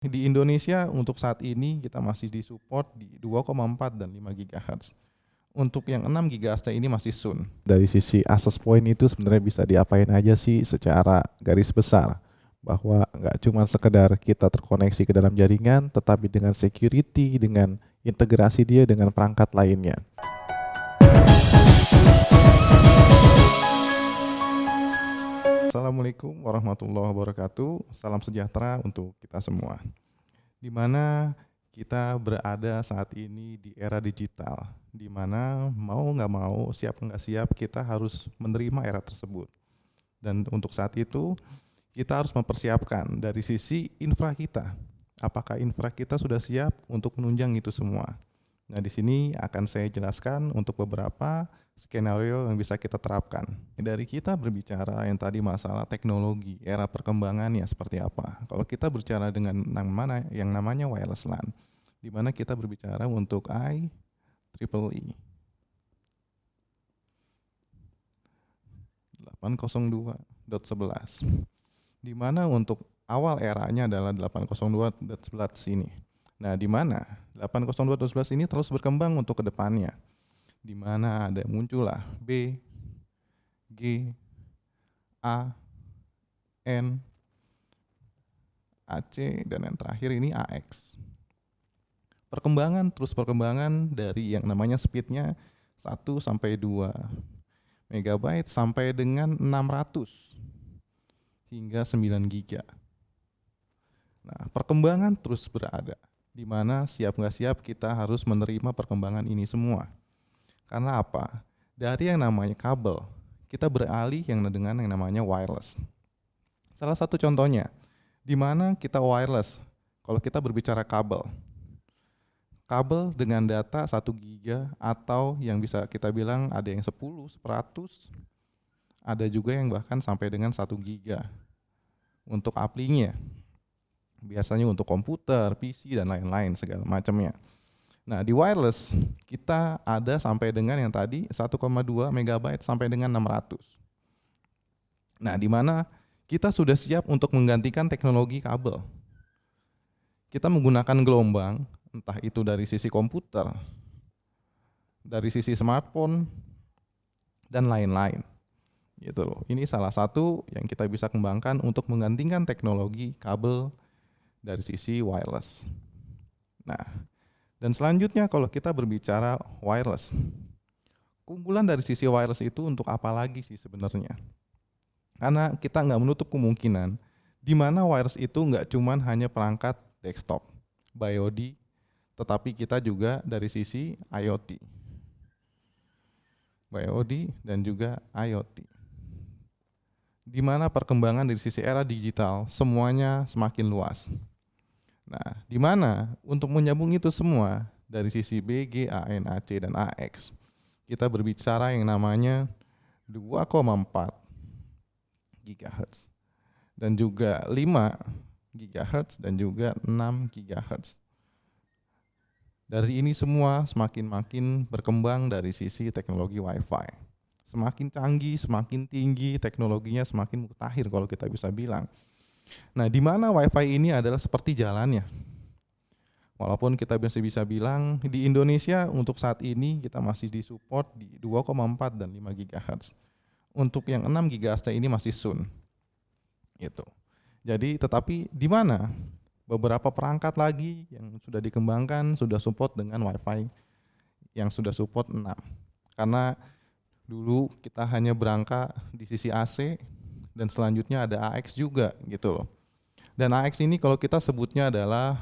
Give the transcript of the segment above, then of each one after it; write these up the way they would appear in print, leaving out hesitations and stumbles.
Di Indonesia untuk saat ini kita masih disupport di 2,4 dan 5 GHz. Untuk yang 6 GHz ini masih soon. Dari sisi access point itu sebenarnya bisa diapain aja sih secara garis besar. Bahwa nggak cuma sekedar kita terkoneksi ke dalam jaringan, tetapi dengan security, dengan integrasi dia dengan perangkat lainnya. Assalamualaikum warahmatullahi wabarakatuh. Salam sejahtera untuk kita semua. Di mana kita berada saat ini di era digital, di mana mau nggak mau, siap nggak siap, kita harus menerima era tersebut. Dan untuk saat itu, kita harus mempersiapkan dari sisi infra kita. Apakah infra kita sudah siap untuk menunjang itu semua? Nah, di sini akan saya jelaskan untuk beberapa skenario yang bisa kita terapkan. Dari kita berbicara yang tadi masalah teknologi, era perkembangannya seperti apa. Kalau kita berbicara dengan yang namanya wireless LAN, di mana kita berbicara untuk IEEE 802.11, di mana untuk awal eranya adalah 802.11 ini. Nah, di mana 802.11 ini terus berkembang untuk ke depannya, di mana ada muncullah B, G, A, N, AC, dan yang terakhir ini AX. Perkembangan dari yang namanya speednya 1 sampai 2 MB sampai dengan 600 hingga 9 GB. Nah, perkembangan terus berada, di mana siap nggak siap kita harus menerima perkembangan ini semua. Karena apa? Dari yang namanya kabel, kita beralih dengan yang namanya wireless. Salah satu contohnya, di mana kita wireless, kalau kita berbicara kabel dengan data 1 GB atau yang bisa kita bilang ada yang 10, 100, ada juga yang bahkan sampai dengan 1 GB untuk aplinya. Biasanya untuk komputer, PC, dan lain-lain segala macamnya. Nah, di wireless kita ada sampai dengan yang tadi 1,2 MB sampai dengan 600. Nah, di mana kita sudah siap untuk menggantikan teknologi kabel. Kita menggunakan gelombang, entah itu dari sisi komputer, dari sisi smartphone, dan lain-lain. Gitu loh. Ini salah satu yang kita bisa kembangkan untuk menggantikan teknologi kabel dari sisi wireless. Nah, dan selanjutnya kalau kita berbicara wireless, keunggulan dari sisi wireless itu untuk apa lagi sih sebenarnya? Karena kita nggak menutup kemungkinan di mana wireless itu nggak cuma hanya perangkat desktop, BIOD, tetapi kita juga dari sisi IoT, BIOD dan juga IoT. Di mana perkembangan dari sisi era digital semuanya semakin luas. Nah, di mana untuk menyambung itu semua dari sisi B, G, A, N, A, C, dan AX, kita berbicara yang namanya 2,4 GHz dan juga 5 GHz dan juga 6 GHz. Dari ini semua semakin berkembang dari sisi teknologi Wi-Fi. Semakin canggih, semakin tinggi, teknologinya semakin mutakhir kalau kita bisa bilang. Nah, di mana Wi-Fi ini adalah seperti jalannya. Walaupun kita bisa bilang di Indonesia untuk saat ini kita masih disupport di 2,4 dan 5 GHz. Untuk yang 6 GHz ini masih soon. Gitu. Jadi tetapi di mana beberapa perangkat lagi yang sudah dikembangkan sudah support dengan Wi-Fi yang sudah support 6. Karena dulu kita hanya berangkat di sisi AC dan selanjutnya ada AX juga gitu loh. Dan AX ini kalau kita sebutnya adalah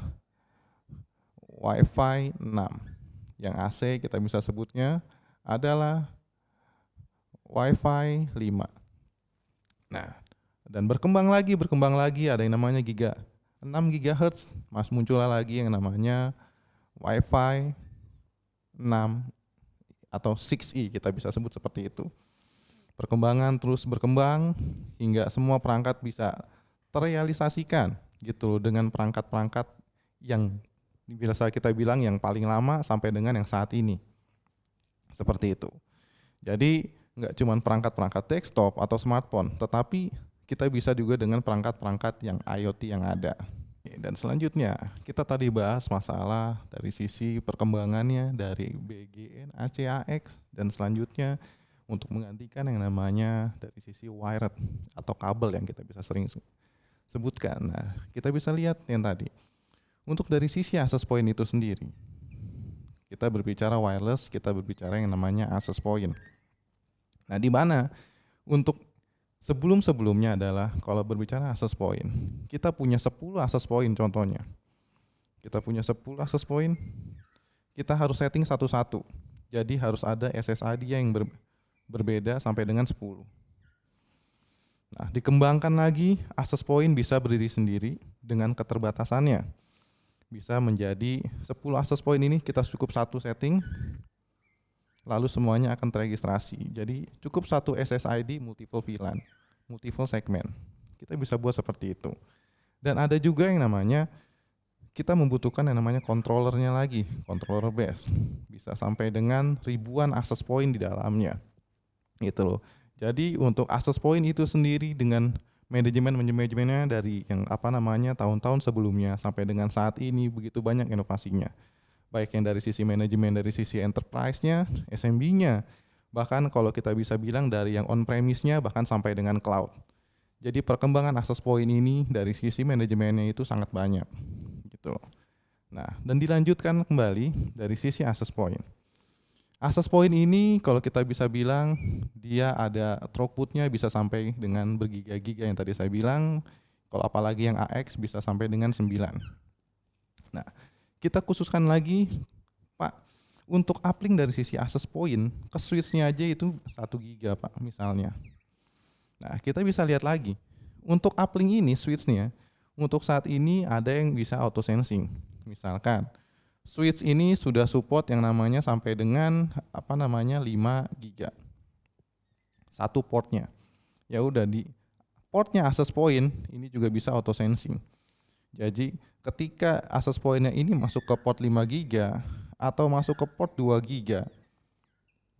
Wi-Fi 6. Yang AC kita bisa sebutnya adalah Wi-Fi 5. Nah, dan berkembang lagi ada yang namanya 6 GHz, muncullah lagi yang namanya Wi-Fi 6 atau 6E kita bisa sebut seperti itu. Perkembangan terus berkembang hingga semua perangkat bisa terrealisasikan gitu dengan perangkat-perangkat yang biasa kita bilang yang paling lama sampai dengan yang saat ini. Seperti itu. Jadi nggak cuma perangkat-perangkat desktop atau smartphone, tetapi kita bisa juga dengan perangkat-perangkat yang IoT yang ada. Dan selanjutnya kita tadi bahas masalah dari sisi perkembangannya dari BGN, ACAX, dan selanjutnya untuk menggantikan yang namanya dari sisi wired atau kabel yang kita bisa sering sebutkan. Nah, kita bisa lihat yang tadi. Untuk dari sisi access point itu sendiri, kita berbicara wireless, kita berbicara yang namanya access point. Nah, di mana untuk sebelum-sebelumnya adalah kalau berbicara access point, kita punya 10 access point contohnya. Kita punya 10 access point, kita harus setting satu-satu. Jadi harus ada SSID yang berbeda sampai dengan 10. Nah, dikembangkan lagi, access point bisa berdiri sendiri dengan keterbatasannya. Bisa menjadi 10 access point ini kita cukup satu setting, lalu semuanya akan teregistrasi. Jadi cukup satu SSID multiple VLAN, multiple segment. Kita bisa buat seperti itu. Dan ada juga yang namanya kita membutuhkan yang namanya controllernya lagi, controller base. Bisa sampai dengan ribuan access point di dalamnya. Gitu loh. Jadi untuk access point itu sendiri dengan manajemennya dari yang tahun-tahun sebelumnya sampai dengan saat ini begitu banyak inovasinya. Baik yang dari sisi manajemen, dari sisi enterprise-nya, SMB-nya, bahkan kalau kita bisa bilang dari yang on-premise-nya bahkan sampai dengan cloud. Jadi perkembangan access point ini dari sisi manajemennya itu sangat banyak gitu. Nah, dan dilanjutkan kembali dari sisi access point. Access point ini kalau kita bisa bilang dia ada throughput-nya bisa sampai dengan bergiga-giga yang tadi saya bilang, kalau apalagi yang AX bisa sampai dengan 9. Nah, kita khususkan lagi, Pak, untuk uplink dari sisi access point ke switch-nya aja itu 1 giga, Pak, misalnya. Nah, kita bisa lihat lagi. Untuk uplink ini switch-nya, untuk saat ini ada yang bisa auto sensing. Misalkan, switch ini sudah support yang namanya sampai dengan 5 giga. Satu portnya. Ya udah di portnya access point ini juga bisa auto sensing. Jadi ketika access point-nya ini masuk ke port 5 giga atau masuk ke port 2 giga,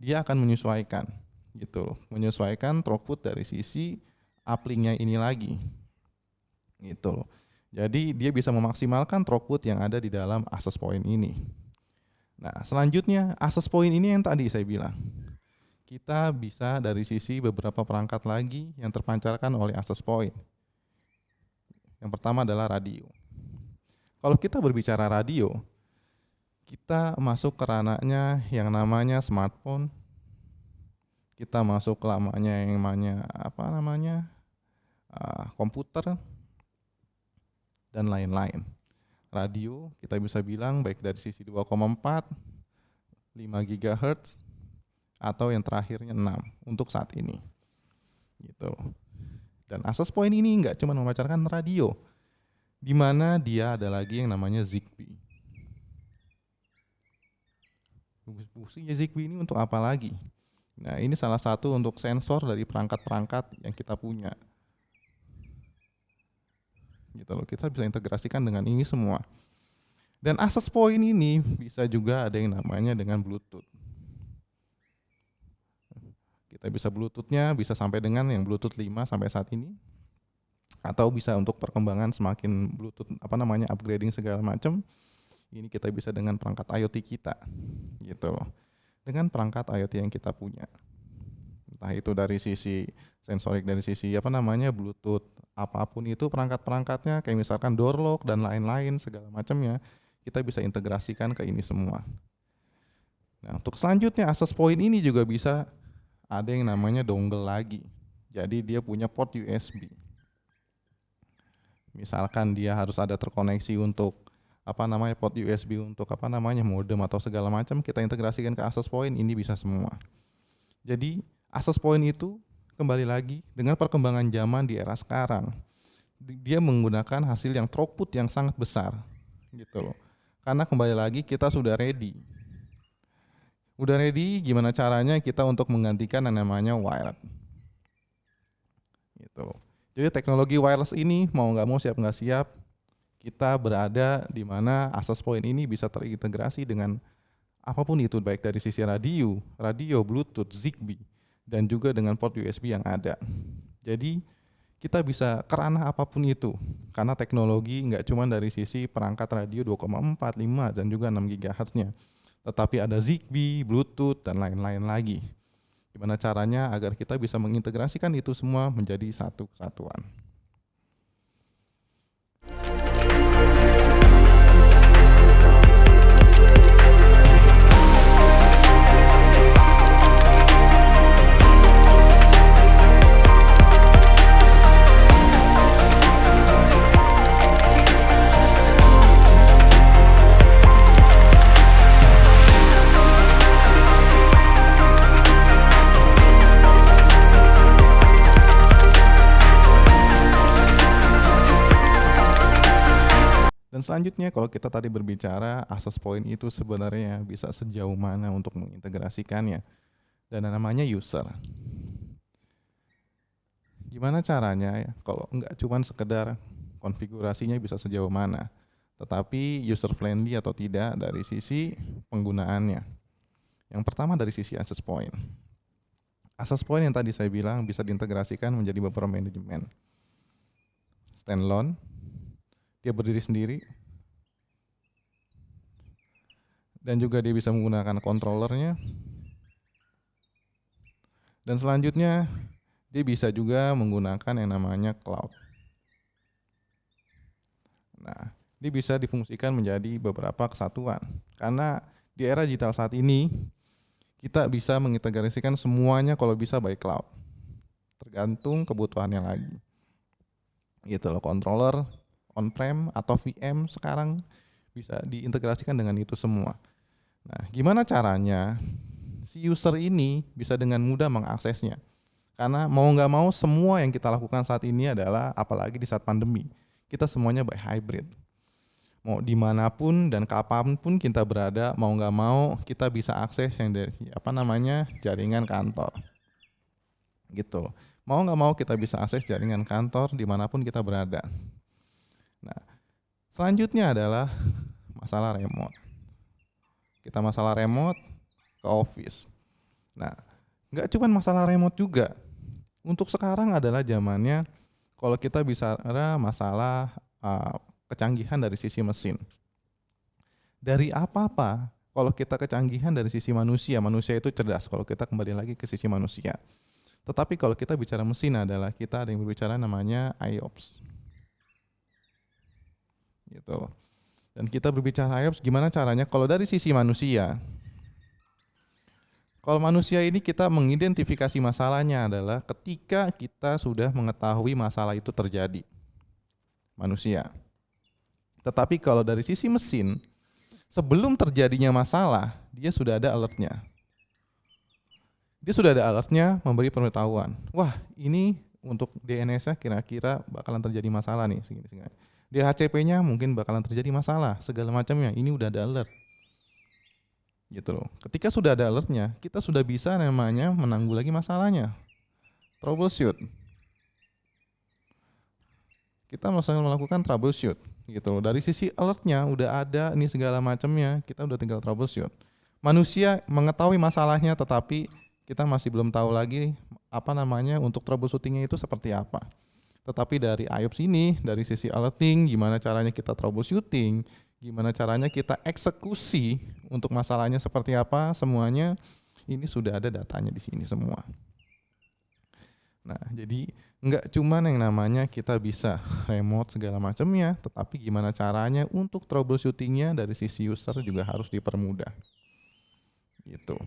dia akan menyesuaikan gitu, menyesuaikan throughput dari sisi uplink-nya ini lagi. Gitu loh. Jadi dia bisa memaksimalkan throughput yang ada di dalam access point ini. Nah, selanjutnya access point ini yang tadi saya bilang. Kita bisa dari sisi beberapa perangkat lagi yang terpancarkan oleh access point. Yang pertama adalah radio. Kalau kita berbicara radio, kita masuk ke ranahnya yang namanya smartphone. Kita masuk ke yang namanya komputer dan lain-lain. Radio kita bisa bilang baik dari sisi 2,4, 5 GHz atau yang terakhirnya 6 untuk saat ini. Gitu. Dan access point ini enggak cuma memancarkan radio, di mana dia ada lagi yang namanya Zigbee. Fungsinya Zigbee ini untuk apa lagi? Nah, ini salah satu untuk sensor dari perangkat-perangkat yang kita punya. Gitu loh, kita bisa integrasikan dengan ini semua. Dan access point ini bisa juga ada yang namanya dengan Bluetooth. Kita bisa Bluetooth-nya bisa sampai dengan yang Bluetooth 5 sampai saat ini. Atau bisa untuk perkembangan semakin Bluetooth upgrading segala macam. Ini kita bisa dengan perangkat IoT kita. Gitu loh. Dengan perangkat IoT yang kita punya. Entah itu dari sisi sensorik, dari sisi Bluetooth, apapun itu perangkat-perangkatnya kayak misalkan door lock dan lain-lain segala macamnya, kita bisa integrasikan ke ini semua. Nah, untuk selanjutnya access point ini juga bisa ada yang namanya dongle lagi. Jadi dia punya port USB. Misalkan dia harus ada terkoneksi untuk port USB untuk modem atau segala macam, kita integrasikan ke access point, ini bisa semua. Jadi access point itu kembali lagi dengan perkembangan zaman di era sekarang, dia menggunakan hasil yang throughput yang sangat besar gitu loh. Karena kembali lagi kita sudah ready. Udah ready gimana caranya kita untuk menggantikan yang namanya wired. Gitu loh. Jadi teknologi wireless ini mau nggak mau siap nggak siap, kita berada di mana access point ini bisa terintegrasi dengan apapun itu, baik dari sisi radio, Bluetooth, Zigbee, dan juga dengan port USB yang ada. Jadi kita bisa ke ranah apapun itu. Karena teknologi nggak cuma dari sisi perangkat radio 2,4, 5, dan juga 6 GHz-nya. Tetapi ada Zigbee, Bluetooth, dan lain-lain lagi. Gimana caranya agar kita bisa mengintegrasikan itu semua menjadi satu kesatuan. Dan selanjutnya kalau kita tadi berbicara access point itu sebenarnya bisa sejauh mana untuk mengintegrasikannya. Dan namanya user. Gimana caranya ya kalau nggak cuma sekedar konfigurasinya bisa sejauh mana, tetapi user friendly atau tidak dari sisi penggunaannya. Yang pertama dari sisi access point. Access point yang tadi saya bilang bisa diintegrasikan menjadi beberapa manajemen. Standalone, dia berdiri sendiri, dan juga dia bisa menggunakan controllernya, dan selanjutnya dia bisa juga menggunakan yang namanya cloud. Nah, dia bisa difungsikan menjadi beberapa kesatuan, karena di era digital saat ini kita bisa mengintegrasikan semuanya kalau bisa by cloud, tergantung kebutuhannya lagi. Gitu loh, controller on-prem atau VM sekarang bisa diintegrasikan dengan itu semua. Nah, gimana caranya si user ini bisa dengan mudah mengaksesnya? Karena mau nggak mau semua yang kita lakukan saat ini adalah, apalagi di saat pandemi, kita semuanya by hybrid. Mau dimanapun dan kapanpun kita berada, mau nggak mau kita bisa akses yang dari jaringan kantor. Gitu. Mau nggak mau kita bisa akses jaringan kantor dimanapun kita berada. Nah, selanjutnya adalah masalah remote. Kita masalah remote ke office. Nah, nggak cuma masalah remote juga. Untuk sekarang adalah zamannya kalau kita bicara masalah kecanggihan dari sisi mesin. Dari apa-apa, kalau kita kecanggihan dari sisi manusia itu cerdas kalau kita kembali lagi ke sisi manusia. Tetapi kalau kita bicara mesin adalah kita ada yang berbicara namanya IOPS. Gitu. Dan kita berbicara IOPS gimana caranya kalau dari sisi manusia. Kalau manusia ini kita mengidentifikasi masalahnya adalah ketika kita sudah mengetahui masalah itu terjadi. Manusia. Tetapi kalau dari sisi mesin, sebelum terjadinya masalah, dia sudah ada alertnya. Dia sudah ada alertnya memberi pemberitahuan. Wah, ini untuk DNS-nya kira-kira bakalan terjadi masalah nih. Segini. DHCP-nya mungkin bakalan terjadi masalah, segala macamnya. Ini udah ada alert. Gitu loh. Ketika sudah ada alertnya, kita sudah bisa namanya menanggulangi masalahnya. Troubleshoot. Kita melakukan troubleshoot. Gitu loh. Dari sisi alertnya udah ada ini segala macamnya, kita udah tinggal troubleshoot. Manusia mengetahui masalahnya, tetapi kita masih belum tahu lagi untuk troubleshootingnya itu seperti apa. Tetapi dari IOPS ini, dari sisi alerting, gimana caranya kita troubleshooting, gimana caranya kita eksekusi untuk masalahnya seperti apa, semuanya ini sudah ada datanya di sini semua. Nah, jadi nggak cuma yang namanya kita bisa remote segala macamnya, tetapi gimana caranya untuk troubleshootingnya dari sisi user juga harus dipermudah. Gitu.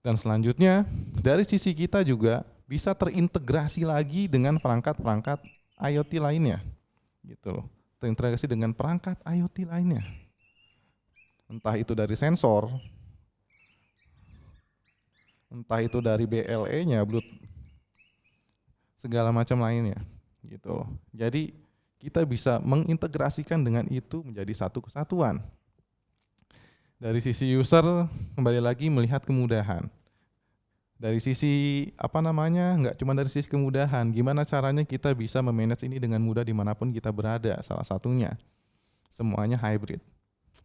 Dan selanjutnya dari sisi kita juga bisa terintegrasi lagi dengan perangkat-perangkat IoT lainnya. Gitu loh. Terintegrasi dengan perangkat IoT lainnya. Entah itu dari sensor, entah itu dari BLE-nya, Bluetooth, segala macam lainnya. Gitu loh. Jadi kita bisa mengintegrasikan dengan itu menjadi satu kesatuan. Dari sisi user kembali lagi melihat kemudahan. Dari sisi nggak cuma dari sisi kemudahan, gimana caranya kita bisa memanage ini dengan mudah dimanapun kita berada, salah satunya semuanya hybrid.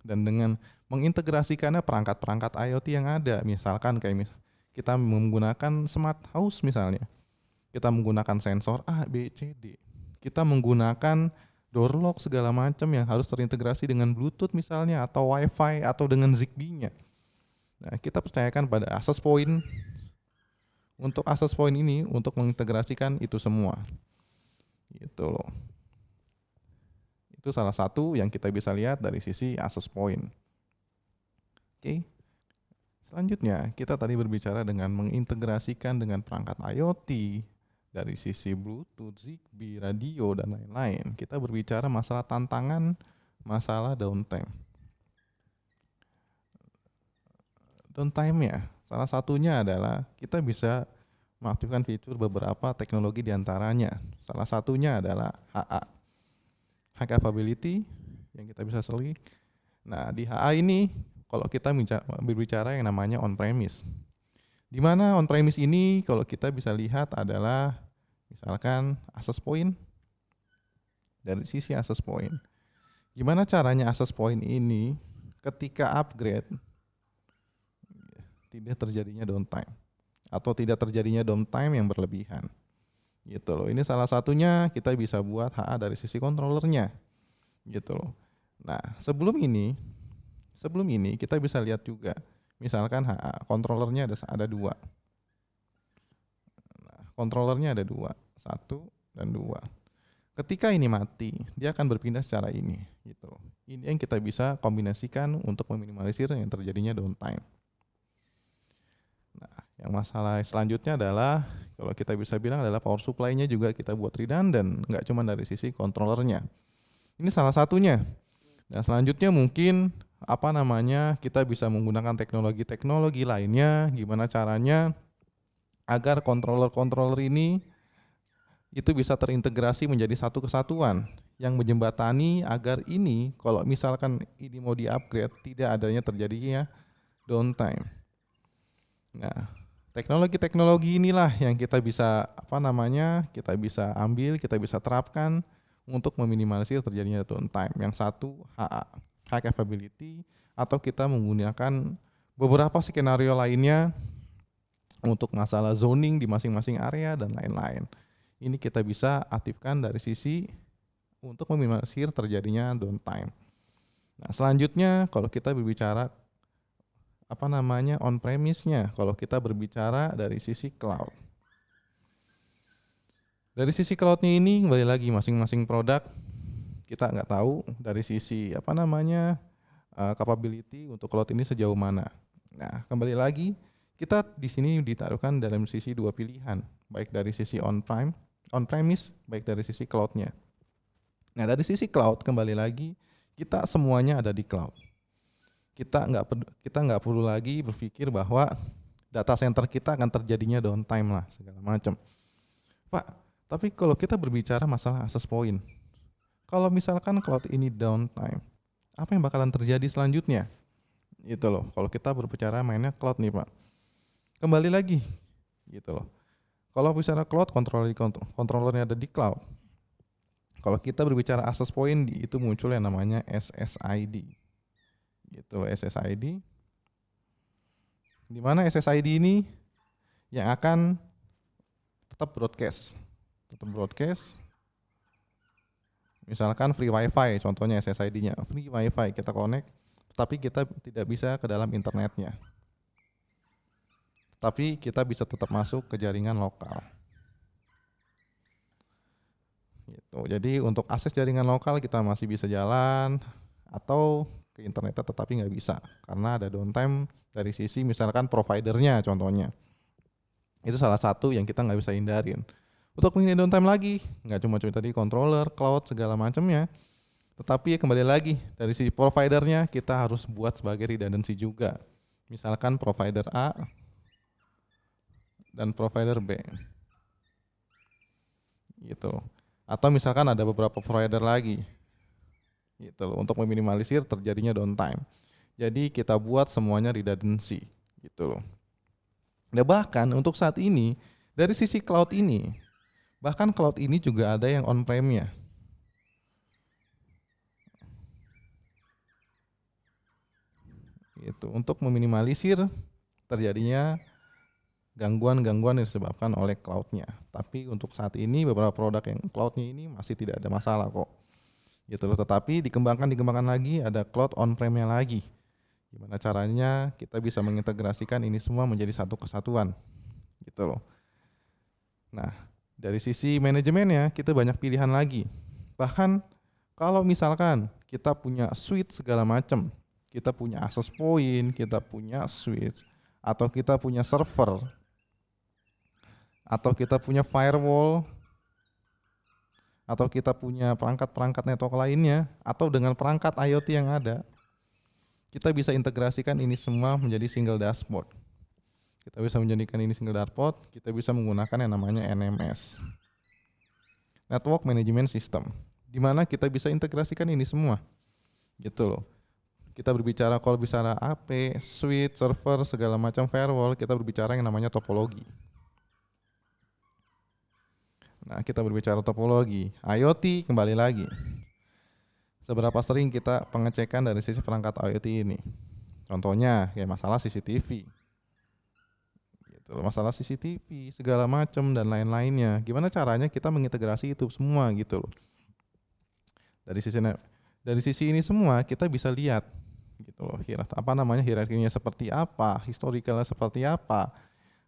Dan dengan mengintegrasikannya perangkat-perangkat IoT yang ada, misalkan kita menggunakan smart house misalnya, kita menggunakan sensor A, B, C, D. Kita menggunakan door lock segala macam yang harus terintegrasi dengan Bluetooth misalnya, atau Wi-Fi, atau dengan Zigbee-nya. Nah, kita percayakan pada access point. Untuk access point ini untuk mengintegrasikan itu semua. Gitu loh. Itu salah satu yang kita bisa lihat dari sisi access point. Oke. Selanjutnya, kita tadi berbicara dengan mengintegrasikan dengan perangkat IoT dari sisi Bluetooth, Zigbee, radio, dan lain-lain. Kita berbicara masalah tantangan, masalah downtime. Downtime-nya, salah satunya adalah kita bisa mengaktifkan fitur beberapa teknologi diantaranya. Salah satunya adalah HA, High Capability, yang kita bisa select. Nah, di HA ini kalau kita berbicara yang namanya on-premise. Di mana on-premise ini kalau kita bisa lihat adalah misalkan access point. Dari sisi access point, gimana caranya access point ini ketika upgrade tidak terjadinya downtime atau tidak terjadinya downtime yang berlebihan. Gitu loh. Ini salah satunya kita bisa buat HA dari sisi controllernya. Gitu loh. Nah, sebelum ini kita bisa lihat juga, misalkan HA, controllernya ada dua. Nah, controllernya ada dua, 1 dan 2. Ketika ini mati, dia akan berpindah secara ini. Gitu. Ini yang kita bisa kombinasikan untuk meminimalisir yang terjadinya downtime. Nah, yang masalah selanjutnya adalah kalau kita bisa bilang adalah power supply-nya juga kita buat redundant, nggak cuma dari sisi controllernya. Ini salah satunya. Nah, selanjutnya mungkin kita bisa menggunakan teknologi-teknologi lainnya, gimana caranya agar controller-controller ini itu bisa terintegrasi menjadi satu kesatuan yang menjembatani agar ini kalau misalkan ini mau di-upgrade tidak adanya terjadinya downtime. Nah, teknologi-teknologi inilah yang kita bisa kita bisa ambil, kita bisa terapkan untuk meminimalisir terjadinya downtime. Yang satu HA, High Capability, atau kita menggunakan beberapa skenario lainnya untuk masalah zoning di masing-masing area dan lain-lain. Ini kita bisa aktifkan dari sisi untuk meminimalisir terjadinya downtime. Nah, selanjutnya kalau kita berbicara on-premise-nya, kalau kita berbicara dari sisi cloud. Dari sisi cloud-nya ini kembali lagi masing-masing produk kita nggak tahu dari sisi capability untuk cloud ini sejauh mana. Nah, kembali lagi kita di sini ditaruhkan dalam sisi dua pilihan, baik dari sisi on-premise, baik dari sisi cloud-nya. Nah, dari sisi cloud kembali lagi kita semuanya ada di cloud. Kita nggak perlu lagi berpikir bahwa data center kita akan terjadinya downtime lah segala macam. Pak, tapi kalau kita berbicara masalah access point, kalau misalkan cloud ini downtime, apa yang bakalan terjadi selanjutnya? Gitu loh. Kalau kita berbicara mainnya cloud nih, Pak. Kembali lagi, gitu loh. Kalau bicara cloud, controllernya ada di cloud. Kalau kita berbicara access point, itu muncul yang namanya SSID. Gitu loh, SSID. Di mana SSID ini yang akan tetap broadcast. Misalkan free wifi, contohnya SSID-nya. Free wifi kita connect, tapi kita tidak bisa ke dalam internetnya. Tapi kita bisa tetap masuk ke jaringan lokal. Gitu. Jadi untuk akses jaringan lokal kita masih bisa jalan atau ke internetnya tetapi nggak bisa karena ada downtime dari sisi misalkan providernya contohnya. Itu salah satu yang kita nggak bisa hindarin. Untuk menghindari downtime lagi, nggak cuma tadi controller, cloud segala macamnya, tetapi kembali lagi dari sisi providernya kita harus buat sebagai redundancy juga. Misalkan provider A dan provider B. Gitu. Atau misalkan ada beberapa provider lagi. Gitu loh, untuk meminimalisir terjadinya downtime. Jadi kita buat semuanya redundancy, gitu loh. Dan bahkan untuk saat ini dari sisi cloud ini, bahkan cloud ini juga ada yang on-prem-nya. Gitu, untuk meminimalisir terjadinya gangguan-gangguan yang disebabkan oleh cloud-nya. Tapi untuk saat ini beberapa produk yang cloud-nya ini masih tidak ada masalah kok. Gitu loh. Tetapi dikembangkan lagi ada cloud on-prem-nya lagi. Gimana caranya kita bisa mengintegrasikan ini semua menjadi satu kesatuan, gitu loh. Nah, dari sisi manajemennya kita banyak pilihan lagi. Bahkan kalau misalkan kita punya suite segala macam, kita punya access point, kita punya switch, atau kita punya server, atau kita punya firewall, atau kita punya perangkat-perangkat network lainnya, atau dengan perangkat IoT yang ada, kita bisa integrasikan ini semua menjadi single dashboard. Kita bisa menjadikan ini single dashboard, kita bisa menggunakan yang namanya NMS, Network Management System, di mana kita bisa integrasikan ini semua. Gitu loh. Kita berbicara kalau bicara AP, switch, server, segala macam firewall, kita berbicara yang namanya topologi. Nah, kita berbicara topologi, IoT kembali lagi. Seberapa sering kita pengecekan dari sisi perangkat IoT ini? Contohnya kayak masalah CCTV, gitu, masalah CCTV segala macam dan lain-lainnya. Gimana caranya kita mengintegrasi itu semua gitu loh. Dari sisi ini semua kita bisa lihat, gitu loh, hierarkinya seperti apa, historicalnya seperti apa,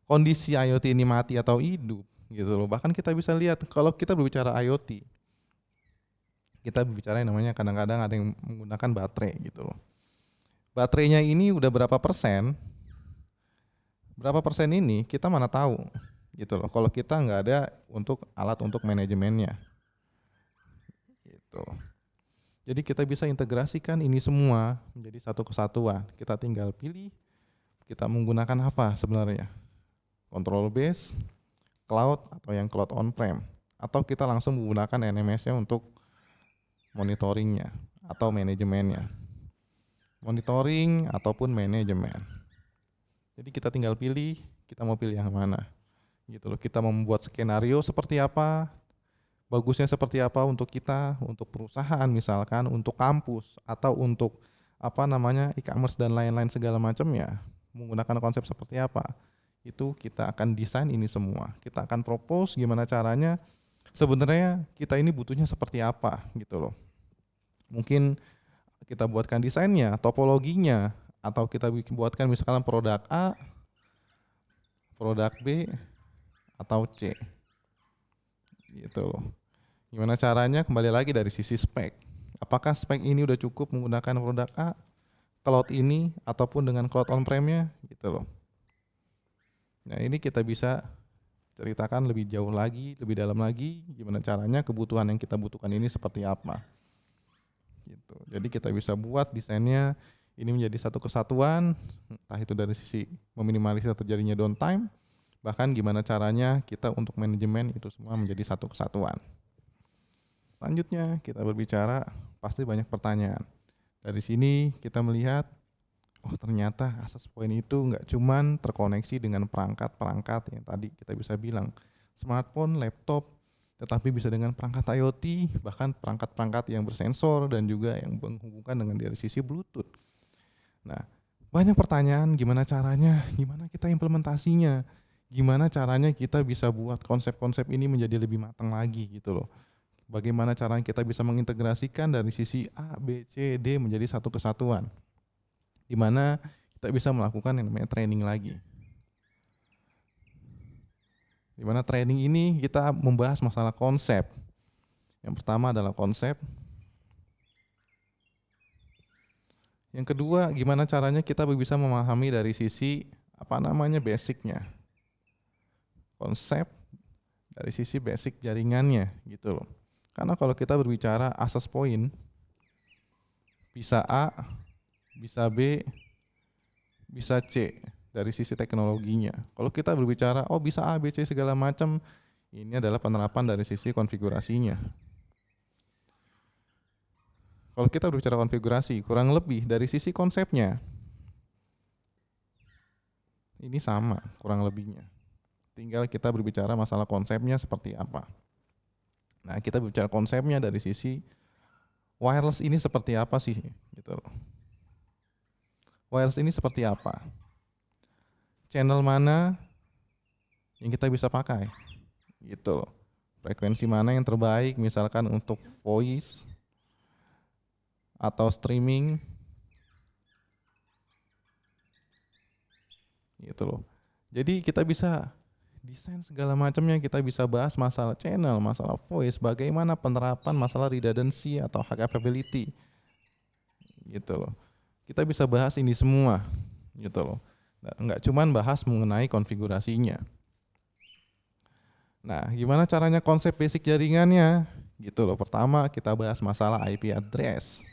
kondisi IoT ini mati atau hidup, gitu loh. Bahkan kita bisa lihat kalau kita berbicara IoT. Kita berbicara yang namanya kadang-kadang ada yang menggunakan baterai gitu loh. Baterainya ini udah berapa persen ini kita mana tahu gitu loh. Kalau kita nggak ada untuk alat untuk manajemennya gitu. Jadi kita bisa integrasikan ini semua menjadi satu kesatuan. Kita tinggal pilih kita menggunakan apa sebenarnya. Control base, cloud atau yang cloud on-prem. Atau kita langsung menggunakan NMS-nya untuk monitoringnya atau manajemennya, monitoring ataupun manajemen. Jadi kita tinggal pilih, kita mau pilih yang mana, gitu loh. Kita membuat skenario seperti apa, bagusnya seperti apa untuk kita, untuk perusahaan misalkan, untuk kampus atau untuk e-commerce dan lain-lain segala macamnya, menggunakan konsep seperti apa. Itu kita akan desain ini semua. Kita akan propose gimana caranya. Sebenarnya kita ini butuhnya seperti apa, gitu loh. Mungkin kita buatkan desainnya, topologinya, atau kita buatkan misalkan produk A, produk B, atau C. Gitu loh. Gimana caranya? Kembali lagi dari sisi spek. Apakah spek ini udah cukup menggunakan produk A, cloud ini, ataupun dengan cloud on-prem-nya? Gitu loh. Nah, ini kita bisa ceritakan lebih jauh lagi, lebih dalam lagi, gimana caranya kebutuhan yang kita butuhkan ini seperti apa. Gitu. Jadi kita bisa buat desainnya ini menjadi satu kesatuan, entah itu dari sisi meminimalisir terjadinya downtime, bahkan gimana caranya kita untuk manajemen itu semua menjadi satu kesatuan. Selanjutnya kita berbicara, pasti banyak pertanyaan. Dari sini kita melihat, oh ternyata access point itu nggak cuman terkoneksi dengan perangkat-perangkat yang tadi kita bisa bilang, smartphone, laptop, tetapi bisa dengan perangkat IoT, bahkan perangkat-perangkat yang bersensor dan juga yang menghubungkan dengan dari sisi Bluetooth. Nah, banyak pertanyaan gimana caranya, gimana kita implementasinya, gimana caranya kita bisa buat konsep-konsep ini menjadi lebih matang lagi gitu loh. Bagaimana caranya kita bisa mengintegrasikan dari sisi A, B, C, D menjadi satu kesatuan. Di mana kita bisa melakukan yang namanya training lagi. Di mana training ini kita membahas masalah konsep. Yang pertama adalah konsep. Yang kedua, gimana caranya kita bisa memahami dari sisi basicnya. Konsep dari sisi basic jaringannya gitu loh. Karena kalau kita berbicara access point, bisa A, bisa B, bisa C. Dari sisi teknologinya. Kalau kita berbicara, bisa A, B, C segala macam, ini adalah penerapan dari sisi konfigurasinya. Kalau kita berbicara konfigurasi, kurang lebih dari sisi konsepnya, ini sama kurang lebihnya. Tinggal kita berbicara masalah konsepnya seperti apa. Nah, kita berbicara konsepnya dari sisi wireless ini seperti apa sih, gitu. Wireless ini seperti apa? Channel mana yang kita bisa pakai gitu loh. Frekuensi mana yang terbaik misalkan untuk voice atau streaming gitu loh. Jadi kita bisa desain segala macamnya, kita bisa bahas masalah channel, masalah voice, bagaimana penerapan masalah redundancy atau high availability gitu loh. Kita bisa bahas ini semua gitu loh. Nggak cuman bahas mengenai konfigurasinya. Nah, gimana caranya konsep basic jaringannya gitu loh. Pertama kita bahas masalah IP address,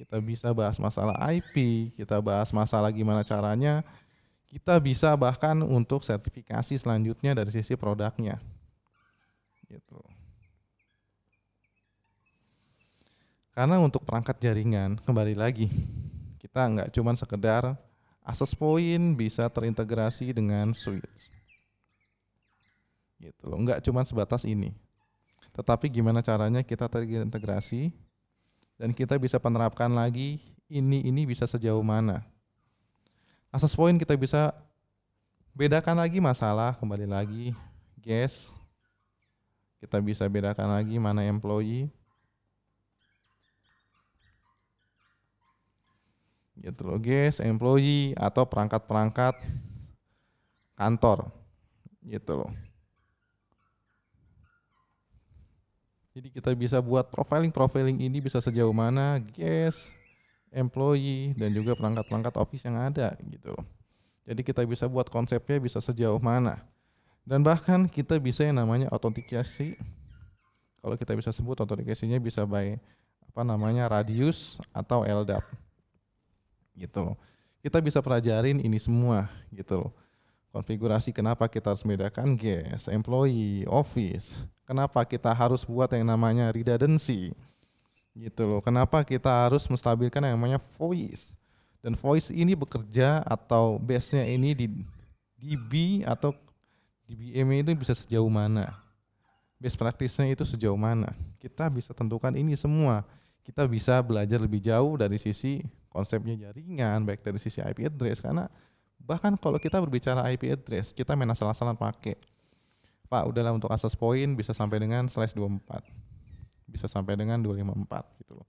kita bisa bahas masalah IP, kita bahas masalah gimana caranya. Kita bisa bahkan untuk sertifikasi selanjutnya dari sisi produknya. Gitu. Karena untuk perangkat jaringan, kembali lagi, kita nggak cuma sekedar access point bisa terintegrasi dengan switch. Gitu loh, nggak cuma sebatas ini. Tetapi gimana caranya kita terintegrasi dan kita bisa penerapkan lagi ini bisa sejauh mana. Access point kita bisa bedakan lagi masalah, kembali lagi guest, kita bisa bedakan lagi mana employee gitu loh, guest, employee atau perangkat-perangkat kantor gitu loh. Jadi kita bisa buat profiling ini bisa sejauh mana guest, employee dan juga perangkat-perangkat office yang ada gitu loh. Jadi kita bisa buat konsepnya bisa sejauh mana. Dan bahkan kita bisa yang namanya autentikasi. Kalau kita bisa sebut autentikasinya bisa by radius atau LDAP. Gitu loh. Kita bisa pelajarin ini semua gitu loh. Konfigurasi kenapa kita harus membedakan guest, employee, office. Kenapa kita harus buat yang namanya redundancy. Gitu loh. Kenapa kita harus menstabilkan yang namanya voice. Dan voice ini bekerja atau base-nya ini di DB atau DBM itu bisa sejauh mana. Best practice-nya itu sejauh mana. Kita bisa tentukan ini semua. Kita bisa belajar lebih jauh dari sisi konsepnya jaringan, baik dari sisi IP address. Karena bahkan kalau kita berbicara IP address, kita main asal-asalan pakai. Pak, udahlah untuk access point bisa sampai dengan /24. Bisa sampai dengan 254 gitu loh.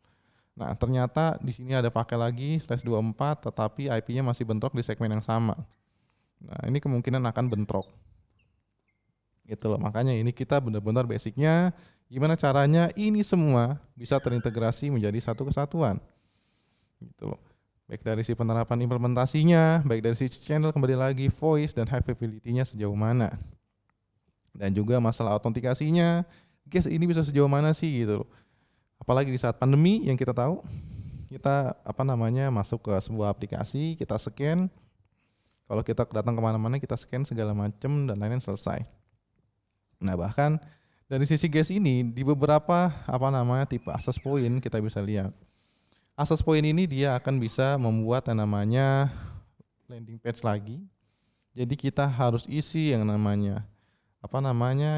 Nah, ternyata di sini ada pakai lagi /24 tetapi IP-nya masih bentrok di segmen yang sama. Nah, ini kemungkinan akan bentrok. Gitu loh. Makanya ini kita benar-benar basicnya gimana caranya ini semua bisa terintegrasi menjadi satu kesatuan. Gitu loh. Baik dari sisi penerapan implementasinya, baik dari sisi channel kembali lagi voice dan high availability-nya sejauh mana. Dan juga masalah autentikasinya, guys ini bisa sejauh mana sih gitu loh. Apalagi di saat pandemi yang kita tahu, kita masuk ke sebuah aplikasi, kita scan. Kalau kita datang kemana-mana kita scan segala macam dan lain-lain selesai. Nah bahkan dari sisi guest ini di beberapa tipe access point kita bisa lihat. Access point ini dia akan bisa membuat yang namanya landing page lagi. Jadi kita harus isi yang namanya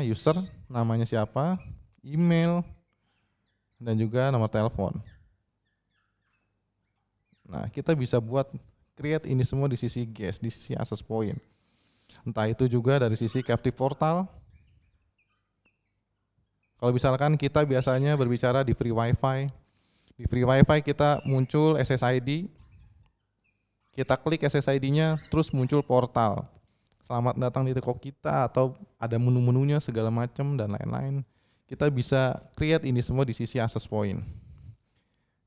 user, namanya siapa, email, dan juga nomor telepon. Nah, kita bisa buat create ini semua di sisi guest, di sisi access point. Entah itu juga dari sisi captive portal. Kalau misalkan kita biasanya berbicara di free wifi, di free wifi kita muncul SSID, kita klik SSID-nya terus muncul portal. Selamat datang di toko kita atau ada menu-menunya segala macam dan lain-lain. Kita bisa create ini semua di sisi access point.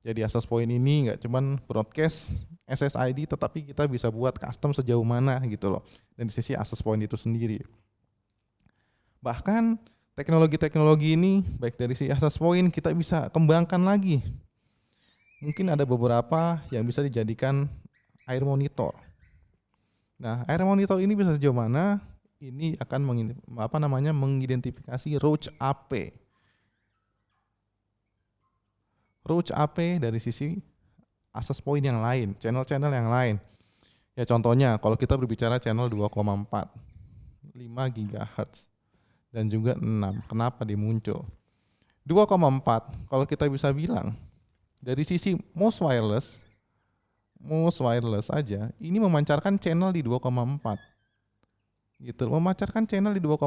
Jadi access point ini nggak cuman broadcast SSID, tetapi kita bisa buat custom sejauh mana gitu loh. Dan di sisi access point itu sendiri. Bahkan teknologi-teknologi ini baik dari sisi access point kita bisa kembangkan lagi. Mungkin ada beberapa yang bisa dijadikan air monitor. Nah, air monitor ini bisa sejauh mana? Ini akan mengidentifikasi roach AP. Roach AP dari sisi access point yang lain, channel-channel yang lain. Ya contohnya kalau kita berbicara channel 2,4, 5 GHz dan juga 6. Kenapa dia muncul? 2,4 kalau kita bisa bilang dari sisi most wireless aja ini memancarkan channel di 2,4. gitu. Memancarkan channel di 2,4.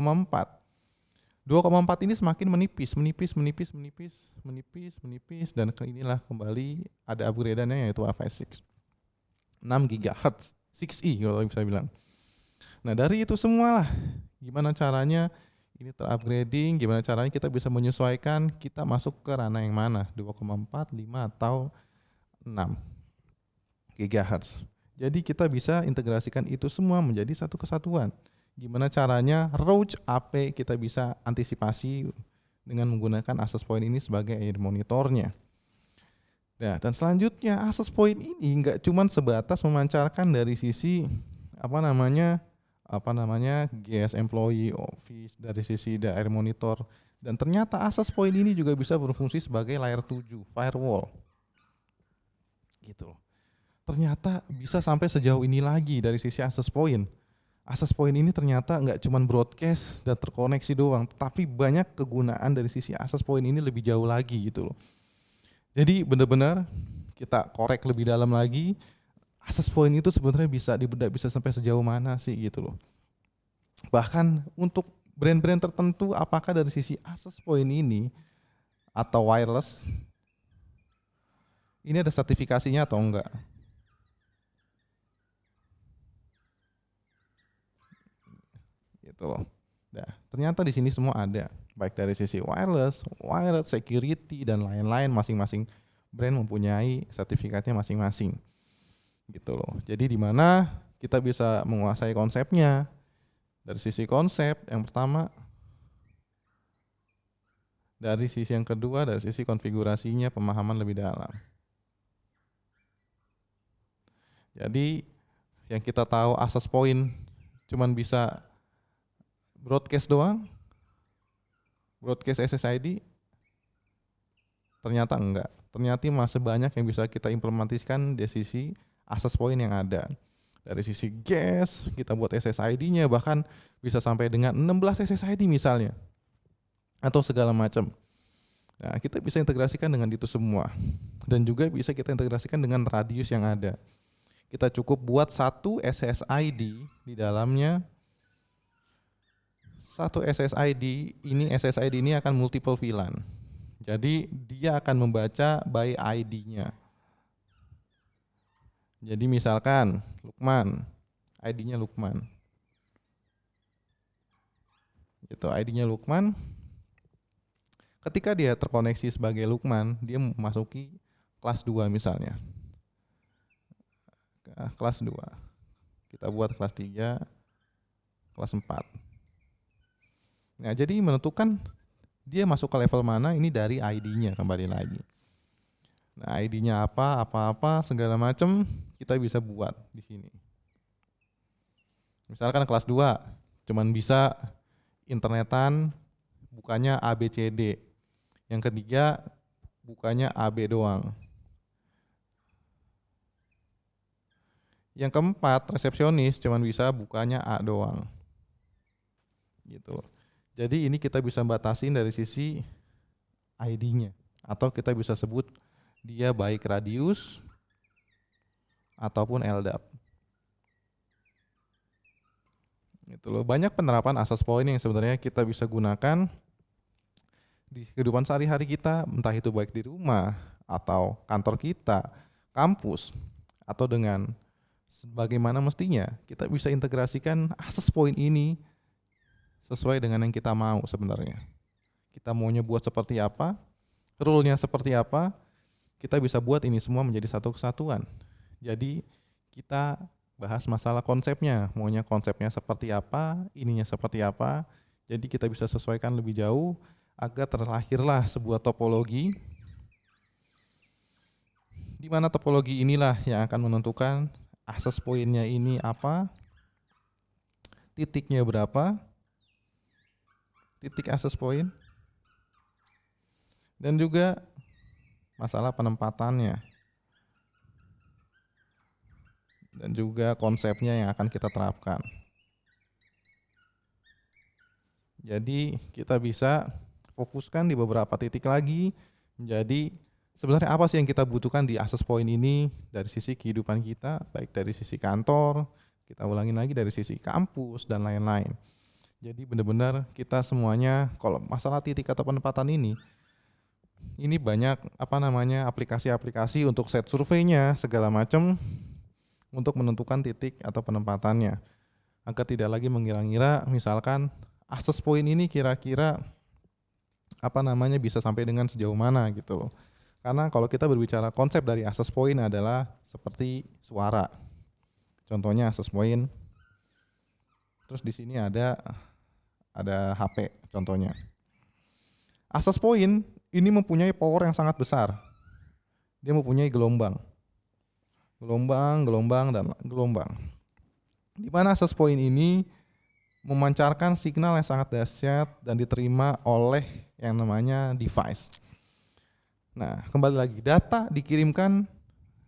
2,4 ini semakin menipis dan inilah kembali ada upgrade-annya yaitu Wi-Fi 6 GHz 6E kalau bisa bilang. Nah dari itu semua lah, gimana caranya ini terupgrading, gimana caranya kita bisa menyesuaikan kita masuk ke ranah yang mana, 2,4, 5 atau 6 GHz. Jadi kita bisa integrasikan itu semua menjadi satu kesatuan. Gimana caranya roach AP kita bisa antisipasi dengan menggunakan access point ini sebagai air monitornya. Nah, dan selanjutnya access point ini nggak cuma sebatas memancarkan dari sisi GS employee office, dari sisi air monitor, dan ternyata access point ini juga bisa berfungsi sebagai layer 7 firewall. Gitu. Ternyata bisa sampai sejauh ini lagi dari sisi access point. Access point ini ternyata nggak cuma broadcast dan terkoneksi doang, tapi banyak kegunaan dari sisi access point ini lebih jauh lagi gitu loh. Jadi benar-benar kita korek lebih dalam lagi, access point itu sebenarnya bisa dibedah bisa sampai sejauh mana sih gitu loh. Bahkan untuk brand-brand tertentu, apakah dari sisi access point ini atau wireless ini ada sertifikasinya atau enggak? Gitu loh. Nah, ternyata di sini semua ada, baik dari sisi wireless, security dan lain-lain, masing-masing brand mempunyai sertifikatnya masing-masing. Gitu loh. Jadi di mana kita bisa menguasai konsepnya. Dari sisi konsep yang pertama, dari sisi yang kedua, dari sisi konfigurasinya, pemahaman lebih dalam. Jadi yang kita tahu access point cuman bisa broadcast doang, broadcast SSID, ternyata enggak. Ternyata masih banyak yang bisa kita implementasikan dari sisi access point yang ada. Dari sisi GES, kita buat SSID-nya, bahkan bisa sampai dengan 16 SSID misalnya, atau segala macam. Nah, kita bisa integrasikan dengan itu semua. Dan juga bisa kita integrasikan dengan radius yang ada. Kita cukup buat satu SSID di dalamnya. Satu SSID ini akan multiple VLAN. Jadi dia akan membaca by ID-nya. Jadi misalkan Lukman, ID-nya Lukman. Gitu, ID-nya Lukman. Ketika dia terkoneksi sebagai Lukman, dia memasuki kelas 2 misalnya. Kelas 2. Kita buat kelas 3, kelas 4. Nah, jadi menentukan dia masuk ke level mana ini dari ID-nya kembali lagi. Nah, ID-nya apa segala macam kita bisa buat di sini. Misalkan kelas 2 cuman bisa internetan bukannya ABCD. Yang ketiga bukannya AB doang. Yang keempat resepsionis cuman bisa bukanya A doang. Gitu. Jadi ini kita bisa batasin dari sisi ID-nya, atau kita bisa sebut dia baik radius ataupun LDAP. Gitu loh. Banyak penerapan access point yang sebenarnya kita bisa gunakan di kehidupan sehari-hari kita, entah itu baik di rumah atau kantor kita, kampus, atau dengan sebagaimana mestinya kita bisa integrasikan access point ini sesuai dengan yang kita mau sebenarnya. Kita maunya buat seperti apa, rule-nya seperti apa, kita bisa buat ini semua menjadi satu kesatuan. Jadi kita bahas masalah konsepnya, maunya konsepnya seperti apa, ininya seperti apa. Jadi kita bisa sesuaikan lebih jauh agar terlahirlah sebuah topologi, di mana topologi inilah yang akan menentukan access point-nya ini apa, titiknya berapa, titik access point, dan juga masalah penempatannya, dan juga konsepnya yang akan kita terapkan. Jadi kita bisa fokuskan di beberapa titik lagi. Jadi sebenarnya apa sih yang kita butuhkan di access point ini dari sisi kehidupan kita, baik dari sisi kantor, kita ulangin lagi dari sisi kampus dan lain-lain. Jadi benar-benar kita semuanya kalau masalah titik atau penempatan ini banyak aplikasi-aplikasi untuk set surveinya segala macam untuk menentukan titik atau penempatannya agar tidak lagi mengira-ngira misalkan access point ini kira-kira bisa sampai dengan sejauh mana gitu loh. Karena kalau kita berbicara konsep dari access point adalah seperti suara. Contohnya access point. Terus di sini ada HP contohnya. Access point ini mempunyai power yang sangat besar. Dia mempunyai gelombang, dan gelombang. Di mana access point ini memancarkan signal yang sangat dahsyat dan diterima oleh yang namanya device. Nah, kembali lagi, data dikirimkan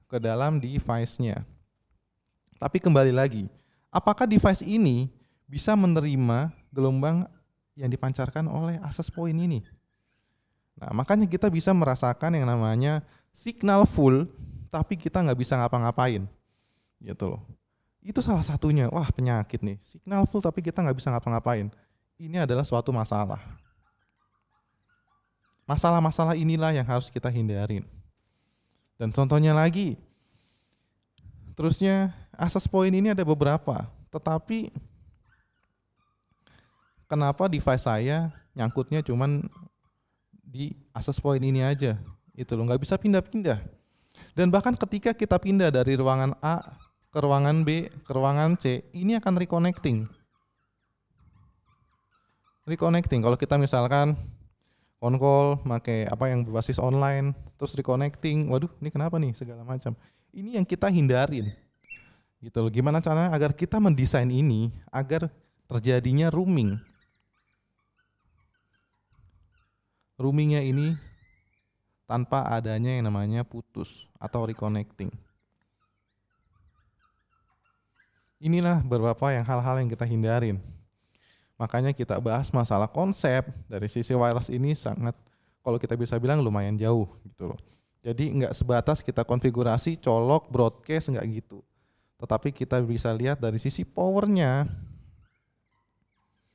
ke dalam device-nya. Tapi kembali lagi, apakah device ini bisa menerima gelombang yang dipancarkan oleh access point ini? Nah, makanya kita bisa merasakan yang namanya signal full, tapi kita nggak bisa ngapa-ngapain, gitu loh. Itu salah satunya, wah penyakit nih, signal full tapi kita nggak bisa ngapa-ngapain. Ini adalah suatu masalah. Masalah-masalah inilah yang harus kita hindarin. Dan contohnya lagi, terusnya access point ini ada beberapa, tetapi kenapa device saya nyangkutnya cuman di access point ini aja, itu loh, nggak bisa pindah-pindah. Dan bahkan ketika kita pindah dari ruangan A ke ruangan B ke ruangan C, ini akan reconnecting. Kalau kita misalkan on call pakai yang berbasis online, terus reconnecting, waduh ini kenapa nih segala macam. Ini yang kita hindarin, gitu loh. Gimana caranya agar kita mendesain ini agar terjadinya roaming. Roamingnya ini tanpa adanya yang namanya putus atau reconnecting. Inilah beberapa hal-hal yang kita hindarin. Makanya kita bahas masalah konsep dari sisi wireless ini sangat, kalau kita bisa bilang lumayan jauh gitu loh. Jadi nggak sebatas kita konfigurasi, colok, broadcast, nggak gitu. Tetapi kita bisa lihat dari sisi powernya.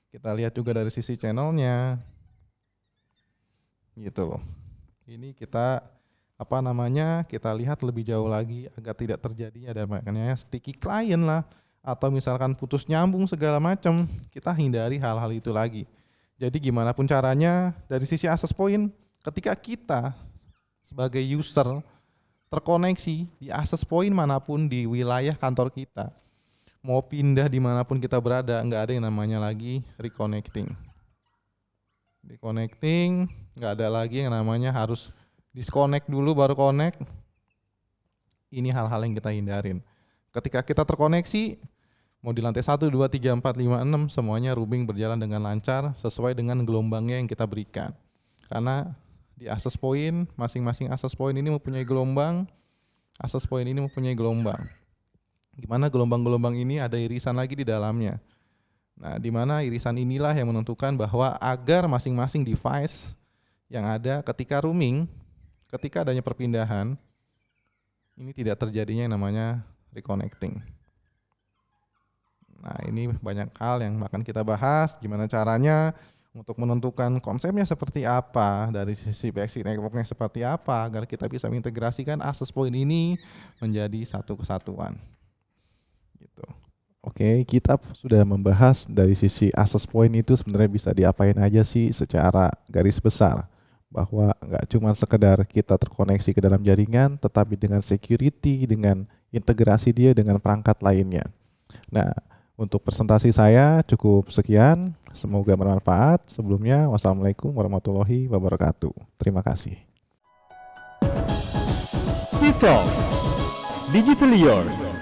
Kita lihat juga dari sisi channelnya. Gitu loh. Ini kita kita lihat lebih jauh lagi agar tidak terjadi ada makanya sticky client lah, atau misalkan putus nyambung segala macam, kita hindari hal-hal itu lagi. Jadi gimana pun caranya dari sisi access point, ketika kita sebagai user terkoneksi di access point manapun di wilayah kantor kita, mau pindah dimanapun kita berada, nggak ada yang namanya lagi reconnecting. Nggak ada lagi yang namanya harus disconnect dulu baru connect. Ini hal-hal yang kita hindarin. Ketika kita terkoneksi, mau di lantai 1, 2, 3, 4, 5, 6, semuanya roaming berjalan dengan lancar sesuai dengan gelombangnya yang kita berikan. Karena di access point, masing-masing access point ini mempunyai gelombang, Gimana gelombang-gelombang ini ada irisan lagi di dalamnya. Nah, di mana irisan inilah yang menentukan bahwa agar masing-masing device yang ada ketika roaming, ketika adanya perpindahan, ini tidak terjadinya yang namanya reconnecting. Nah, ini banyak hal yang akan kita bahas, gimana caranya untuk menentukan konsepnya seperti apa, dari sisi basic networknya seperti apa, agar kita bisa mengintegrasikan access point ini menjadi satu kesatuan. Gitu. Oke, kita sudah membahas dari sisi access point itu sebenarnya bisa diapain aja sih secara garis besar. Bahwa nggak cuma sekedar kita terkoneksi ke dalam jaringan, tetapi dengan security, dengan integrasi dia dengan perangkat lainnya. Nah, untuk presentasi saya cukup sekian. Semoga bermanfaat. Sebelumnya, wassalamualaikum warahmatullahi wabarakatuh. Terima kasih. Digital Yours.